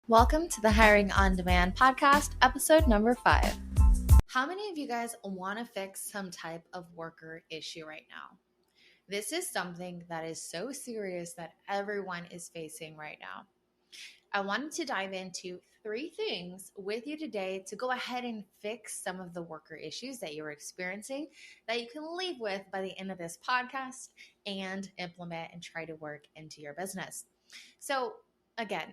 Welcome to the Hiring on Demand podcast, episode number 5. How many of you guys want to fix some type of worker issue right now? This is something that is so serious that everyone is facing right now. I wanted to dive into 3 things with you today to go ahead and fix some of the worker issues that you're experiencing that you can leave with by the end of this podcast and implement and try to work into your business. So again,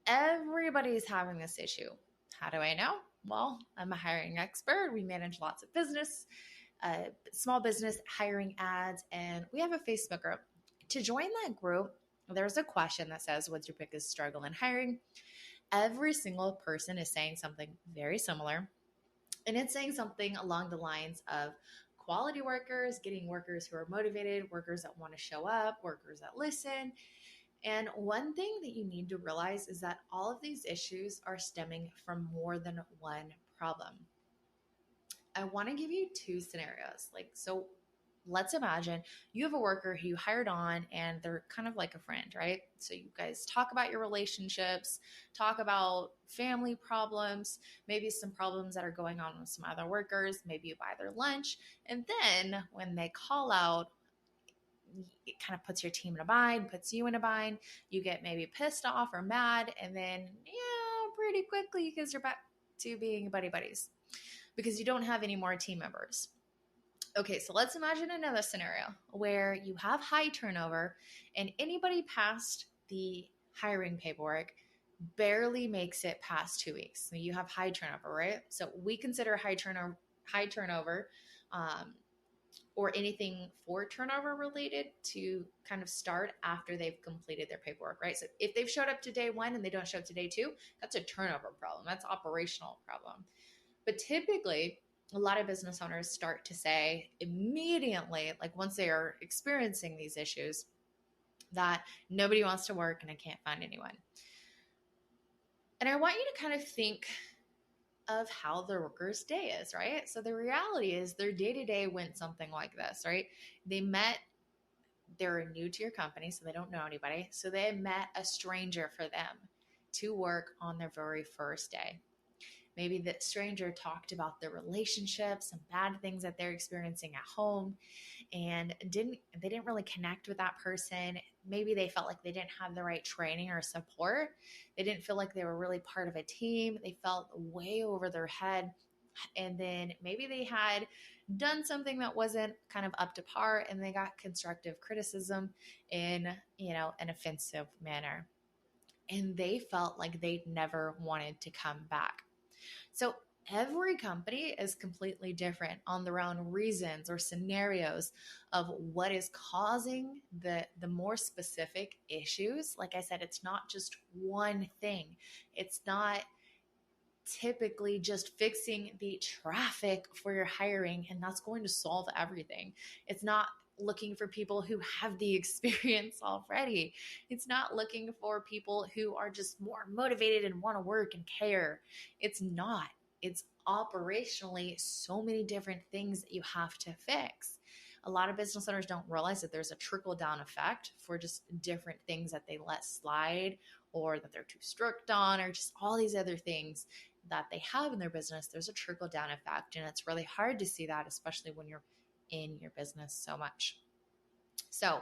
everybody's having this issue. How do I know? Well, I'm a hiring expert. We manage lots of small business hiring ads, and we have a Facebook group. To join that group, there's a question that says, what's your biggest struggle in hiring? Every single person is saying something very similar, and it's saying something along the lines of quality workers, getting workers who are motivated, workers that want to show up, workers that listen. And one thing that you need to realize is that all of these issues are stemming from more than one problem. I want to give you 2 scenarios. So let's imagine you have a worker who you hired on and they're kind of like a friend, right? So you guys talk about your relationships, talk about family problems, maybe some problems that are going on with some other workers, maybe you buy their lunch. And then when they call out, it kind of puts your team in a bind, puts you in a bind. You get maybe pissed off or mad, and then pretty quickly you guys are back to being buddy buddies because you don't have any more team members. Okay, so let's imagine another scenario where you have high turnover and anybody past the hiring paperwork barely makes it past 2 weeks. So you have high turnover, right? So we consider high turnover, or anything for turnover related to kind of start after they've completed their paperwork, right? So if they've showed up to day 1 and they don't show up to day 2, that's a turnover problem. That's operational problem. But typically, a lot of business owners start to say immediately, like once they are experiencing these issues, that nobody wants to work and I can't find anyone. And I want you to kind of think of how the worker's day is, right? So the reality is their day-to-day went something like this, right? They're new to your company, so they don't know anybody. So they met a stranger for them to work on their very first day. Maybe the stranger talked about their relationships and bad things that they're experiencing at home and they didn't really connect with that person. Maybe they felt like they didn't have the right training or support. They didn't feel like they were really part of a team. They felt way over their head. And then maybe they had done something that wasn't kind of up to par and they got constructive criticism in, an offensive manner. And they felt like they never wanted to come back. So every company is completely different on their own reasons or scenarios of what is causing the more specific issues. Like I said, it's not just one thing. It's not typically just fixing the traffic for your hiring and that's going to solve everything. It's not looking for people who have the experience already. It's not looking for people who are just more motivated and want to work and care. It's not. It's operationally so many different things that you have to fix. A lot of business owners don't realize that there's a trickle down effect for just different things that they let slide or that they're too strict on or just all these other things that they have in their business. There's a trickle down effect, and it's really hard to see that, especially when you're in your business so much. So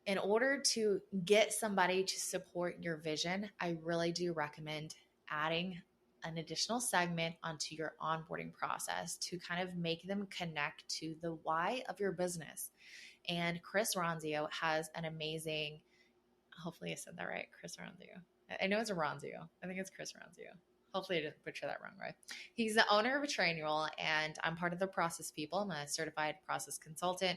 in order to get somebody to support your vision, I really do recommend adding an additional segment onto your onboarding process to kind of make them connect to the why of your business. And Chris Ronzio has an amazing, hopefully I said that right, Chris Ronzio. I know it's a Ronzio. I think it's Chris Ronzio. Hopefully I didn't butcher that wrong, right? He's the owner of a Trainual, and I'm part of the process people. I'm a certified process consultant,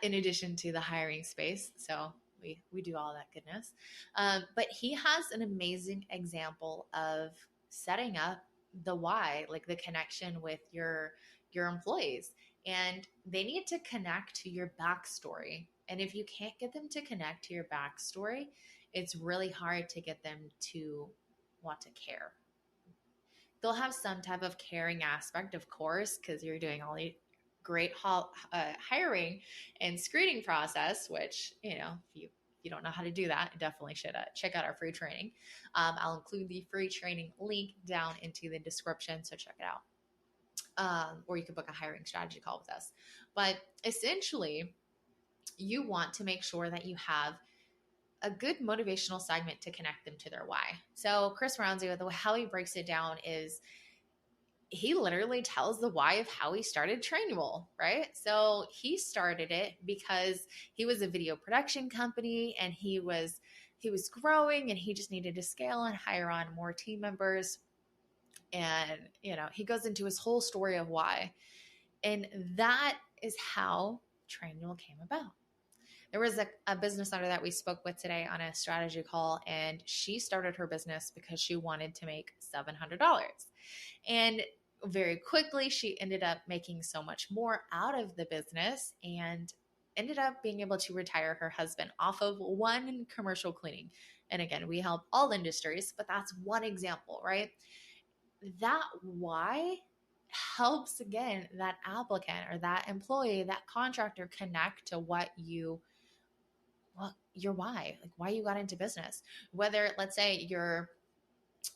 in addition to the hiring space. So we do all that goodness. But he has an amazing example of setting up the why, like the connection with your employees. And they need to connect to your backstory. And if you can't get them to connect to your backstory, it's really hard to get them to want to care. They'll have some type of caring aspect, of course, because you're doing all the great hiring and screening process, which, if you you don't know how to do that, you definitely should check out our free training. I'll include the free training link down into the description, so check it out. Or you can book a hiring strategy call with us. But essentially, you want to make sure that you have a good motivational segment to connect them to their why. So Chris Rounsley, how he breaks it down is he literally tells the why of how he started Trainual, right? So he started it because he was a video production company and he was growing and he just needed to scale and hire on more team members. And, he goes into his whole story of why. And that is how Trainual came about. There was a business owner that we spoke with today on a strategy call, and she started her business because she wanted to make $700. And very quickly, she ended up making so much more out of the business and ended up being able to retire her husband off of one commercial cleaning. And again, we help all industries, but that's one example, right? That why helps, again, that applicant or that employee, that contractor connect to your why, like why you got into business. Whether, let's say, you're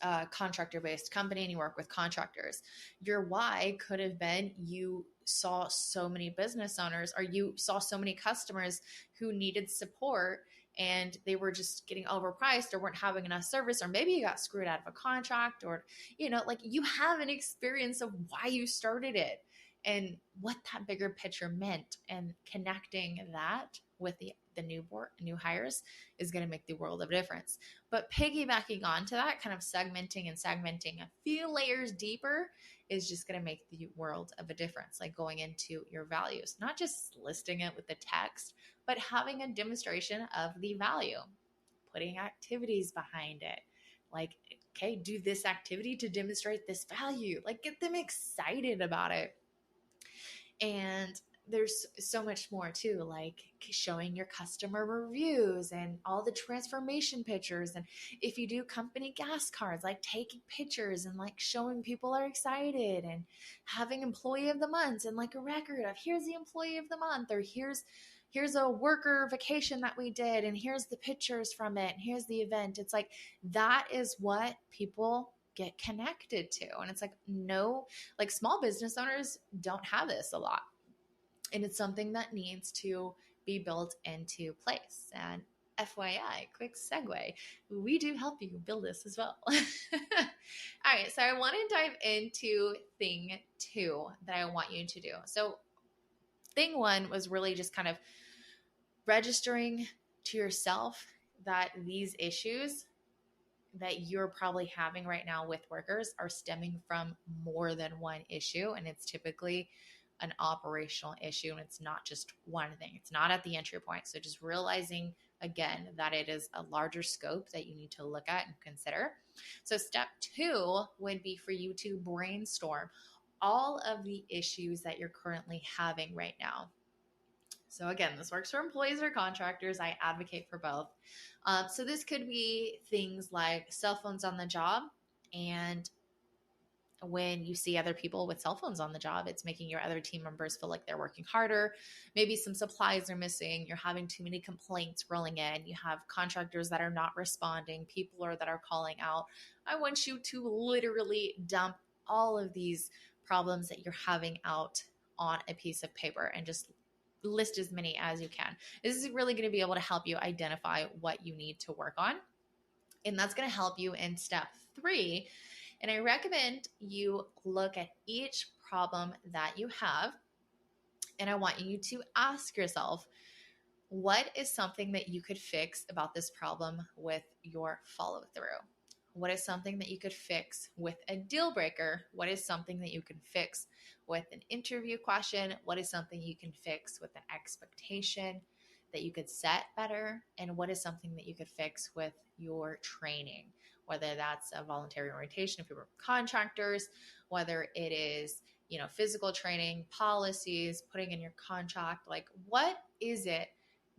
a contractor-based company and you work with contractors, your why could have been you saw so many business owners or you saw so many customers who needed support and they were just getting overpriced or weren't having enough service, or maybe you got screwed out of a contract, or, like you have an experience of why you started it and what that bigger picture meant, and connecting that with the new hires is going to make the world of difference. But piggybacking onto that, kind of segmenting a few layers deeper is just going to make the world of a difference. Like going into your values, not just listing it with the text, but having a demonstration of the value, putting activities behind it. Like, okay, do this activity to demonstrate this value. Like, get them excited about it. And there's so much more too, like showing your customer reviews and all the transformation pictures. And if you do company gas cards, like taking pictures and like showing people are excited, and having employee of the month and like a record of here's the employee of the month, or here's a worker vacation that we did, and here's the pictures from it, and here's the event. It's like, that is what people get connected to. And it's like, no, like small business owners don't have this a lot. And it's something that needs to be built into place. And FYI, quick segue, we do help you build this as well. All right, so I want to dive into thing 2 that I want you to do. So thing 1 was really just kind of registering to yourself that these issues that you're probably having right now with workers are stemming from more than one issue. And it's typically an operational issue, and it's not just one thing. It's not at the entry point. So just realizing, again, that it is a larger scope that you need to look at and consider. So step 2 would be for you to brainstorm all of the issues that you're currently having right now. So again, this works for employees or contractors. I advocate for both. So this could be things like cell phones on the job. And when you see other people with cell phones on the job, it's making your other team members feel like they're working harder. Maybe some supplies are missing. You're having too many complaints rolling in. You have contractors that are not responding. People that are calling out. I want you to literally dump all of these problems that you're having out on a piece of paper and just list as many as you can. This is really going to be able to help you identify what you need to work on. And that's going to help you in step 3. And I recommend you look at each problem that you have. And I want you to ask yourself, what is something that you could fix about this problem with your follow through? What is something that you could fix with a deal breaker? What is something that you can fix with an interview question? What is something you can fix with an expectation that you could set better? And what is something that you could fix with your training? Whether that's a voluntary orientation if you work with contractors, whether it is, physical training, policies, putting in your contract, like what is it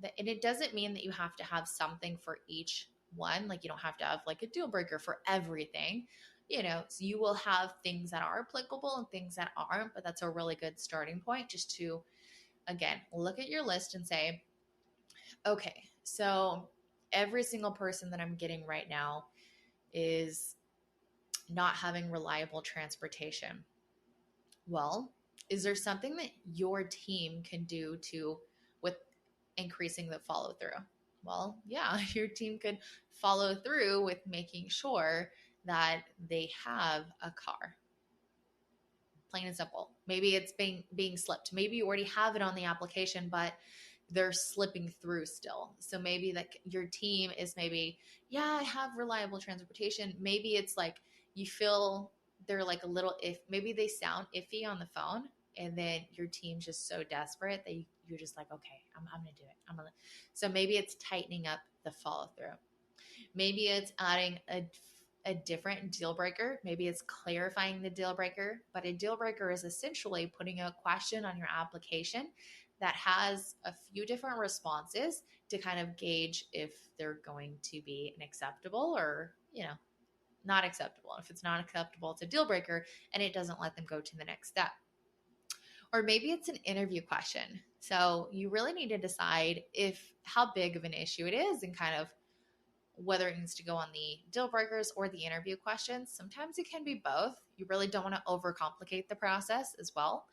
that, and it doesn't mean that you have to have something for each one. Like you don't have to have like a deal breaker for everything, so you will have things that are applicable and things that aren't, but that's a really good starting point just to, again, look at your list and say, okay, so every single person that I'm getting right now is not having reliable transportation. Well, is there something that your team can do with increasing the follow through? Well, yeah, your team could follow through with making sure that they have a car. Plain and simple. Maybe it's being slipped. Maybe you already have it on the application, but they're slipping through still. So maybe like your team is maybe, yeah, I have reliable transportation. Maybe it's like you feel they're like a little maybe they sound iffy on the phone, and then your team's just so desperate that you're just like, okay, I'm gonna do it. So maybe it's tightening up the follow through. Maybe it's adding a different deal breaker. Maybe it's clarifying the deal breaker, but a deal breaker is essentially putting a question on your application that has a few different responses to kind of gauge if they're going to be an acceptable or, not acceptable. If it's not acceptable, it's a deal breaker and it doesn't let them go to the next step. Or maybe it's an interview question. So you really need to decide how big of an issue it is and kind of whether it needs to go on the deal breakers or the interview questions. Sometimes it can be both. You really don't want to overcomplicate the process as well.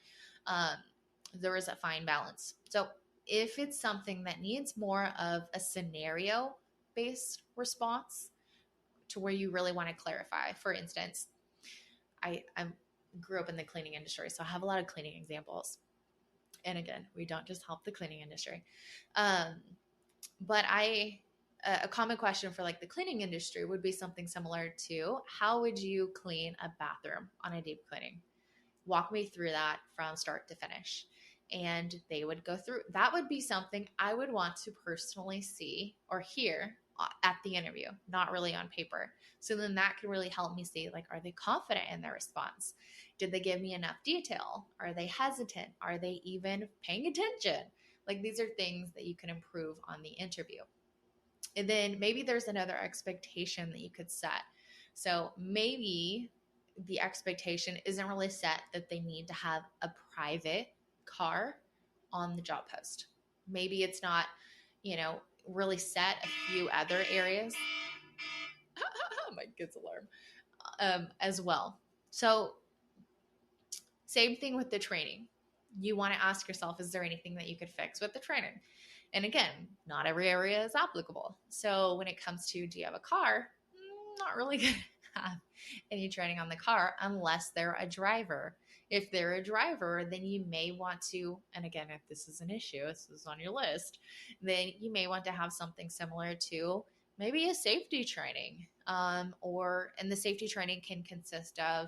There is a fine balance. So if it's something that needs more of a scenario-based response to where you really want to clarify, for instance, I grew up in the cleaning industry, so I have a lot of cleaning examples. And again, we don't just help the cleaning industry. But a common question for like the cleaning industry would be something similar to, how would you clean a bathroom on a deep cleaning? Walk me through that from start to finish. And they would go through. That would be something I would want to personally see or hear at the interview, not really on paper. So then that can really help me see, like, are they confident in their response? Did they give me enough detail? Are they hesitant? Are they even paying attention? Like, these are things that you can improve on the interview. And then maybe there's another expectation that you could set. So maybe the expectation isn't really set that they need to have a private car on the job post. Maybe it's not, really set a few other areas. My kid's alarm. As well. So same thing with the training. You want to ask yourself, is there anything that you could fix with the training? And again, not every area is applicable. So when it comes to, do you have a car? Not really going to have any training on the car unless they're a driver. If they're a driver, then you may want to, and again, if this is an issue, this is on your list, then you may want to have something similar to maybe a safety training. And the safety training can consist of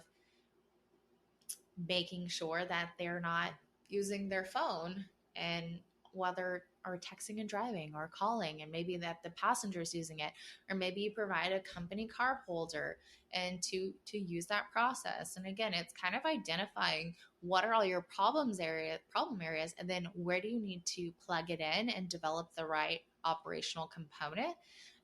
making sure that they're not using their phone and whether or texting and driving or calling, and maybe that the passenger's using it, or maybe you provide a company card holder and to use that process. And again, it's kind of identifying what are all your problem areas, and then where do you need to plug it in and develop the right operational component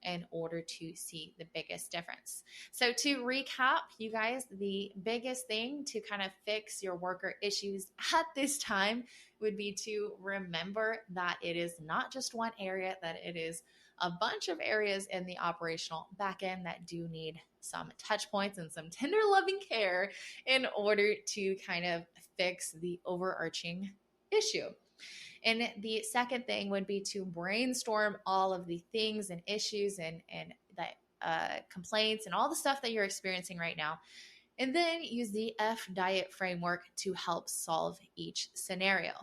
in order to see the biggest difference. So to recap, you guys, the biggest thing to kind of fix your worker issues at this time would be to remember that it is not just one area, that it is a bunch of areas in the operational backend that do need some touch points and some tender loving care in order to kind of fix the overarching issue. And the second thing would be to brainstorm all of the things and issues and the complaints and all the stuff that you're experiencing right now. And then use the F-Diet framework to help solve each scenario.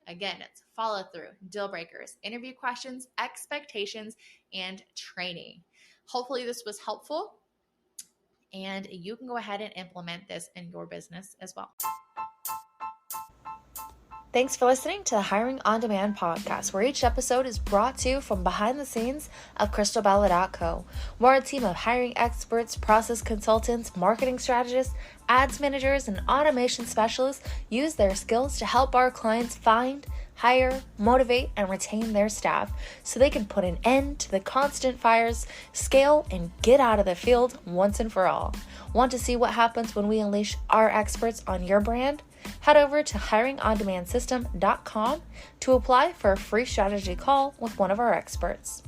Again, it's follow through, deal breakers, interview questions, expectations, and training. Hopefully this was helpful, and you can go ahead and implement this in your business as well. Thanks for listening to the Hiring On Demand podcast, where each episode is brought to you from behind the scenes of CrystalBella.co. We're a team of hiring experts, process consultants, marketing strategists, ads managers, and automation specialists use their skills to help our clients find, hire, motivate, and retain their staff so they can put an end to the constant fires, scale, and get out of the field once and for all. Want to see what happens when we unleash our experts on your brand? Head over to hiringondemandsystem.com to apply for a free strategy call with one of our experts.